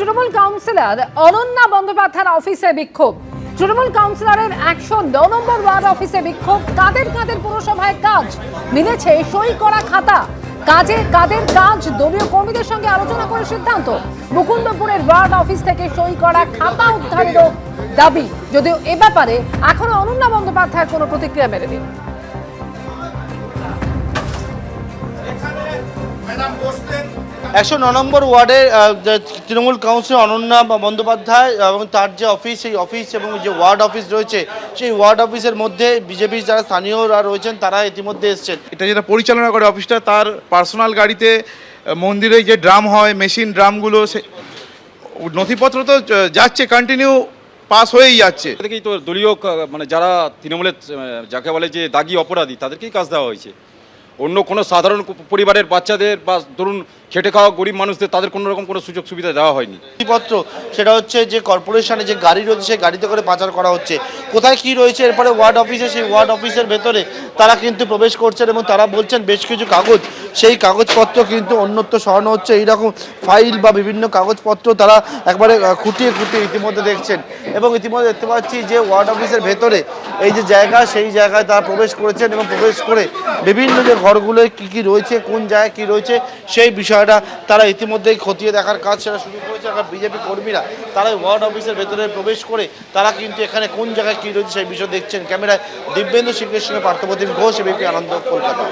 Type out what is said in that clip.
Trinamool councillor Ananya বন্দ্যোপাধ্যায়ের অফিসে বিক্ষোভ। তৃণমূল কাউন্সিলরের 109 নম্বর ওয়ার্ড অফিসে বিক্ষোভ। কাদের কাদের পুরসভায় কাজ মিলেছে সই করা খাতা, কাদের কাজ দলীয় কর্মীদের সঙ্গে আলোচনা করে সিদ্ধান্ত। মুকুন্দপুরের ওয়ার্ড অফিস থেকে সই করা খাতা উদ্ধারেরও দাবি, যদিও এ ব্যাপারে এখনো অনন্যা বন্দ্যোপাধ্যায়ের কোনো প্রতিক্রিয়া মেলেনি। 109 নম্বর ওয়ার্ডের তৃণমূল কাউন্সিলর অনন্যা বন্দ্যোপাধ্যায় এবং তার যে অফিস, সেই অফিস এবং যে ওয়ার্ড অফিস রয়েছে, সেই ওয়ার্ড অফিসের মধ্যে বিজেপির যারা স্থানীয়রা রয়েছেন তারা ইতিমধ্যে এসছেন। এটা যেটা পরিচালনা করে অফিসটা, তার পার্সোনাল গাড়িতে মন্দিরে যে ড্রাম হয়, মেশিন ড্রামগুলো, সে নথিপত্র তো যাচ্ছে, কন্টিনিউ পাস হয়েই যাচ্ছে। তাদেরকেই তো দলীয় মানে যারা তৃণমূলের যাকে বলে যে দাগি অপরাধী, তাদেরকেই কাজ দেওয়া হয়েছে। অন্য কোনো সাধারণ পরিবারের বাচ্চাদের বা ধরুন খেটে খাওয়া গরিব মানুষদের তাদের কোনো রকম কোনো সুযোগ সুবিধা দেওয়া হয়নি। নথিপত্র সেটা হচ্ছে যে কর্পোরেশনে যে গাড়ি রয়েছে, সেই গাড়িতে করে পাচার করা হচ্ছে। কোথায় কি রয়েছে এরপরে ওয়ার্ড অফিসে, সেই ওয়ার্ড অফিসের ভেতরে তারা কিন্তু প্রবেশ করছেন এবং তারা বলছেন বেশ কিছু কাগজ, সেই কাগজপত্র কিন্তু অন্যত্র সরানো হচ্ছে। এইরকম ফাইল বা বিভিন্ন কাগজপত্র তারা একবারে খুঁটিয়ে ইতিমধ্যে দেখছেন এবং ইতিমধ্যে দেখতে পাচ্ছি যে ওয়ার্ড অফিসের ভেতরে এই যে জায়গা, সেই জায়গায় তারা প্রবেশ করেছেন এবং প্রবেশ করে বিভিন্ন যে ঘরগুলোয় কী রয়েছে, কোন জায়গায় কী রয়েছে, সেই বিষয়টা তারা ইতিমধ্যেই খতিয়ে দেখার কাজ সেটা শুরু করেছে। আর বিজেপি কর্মীরা তারা ওয়ার্ড অফিসের ভেতরে প্রবেশ করে তারা কিন্তু এখানে কোন জায়গায় কী রয়েছে সেই বিষয় দেখছেন। ক্যামেরায় দিব্যেন্দু সিংহের সঙ্গে পার্থপ্রতিম ঘোষ, এবিপি আনন্দ, কলকাতা।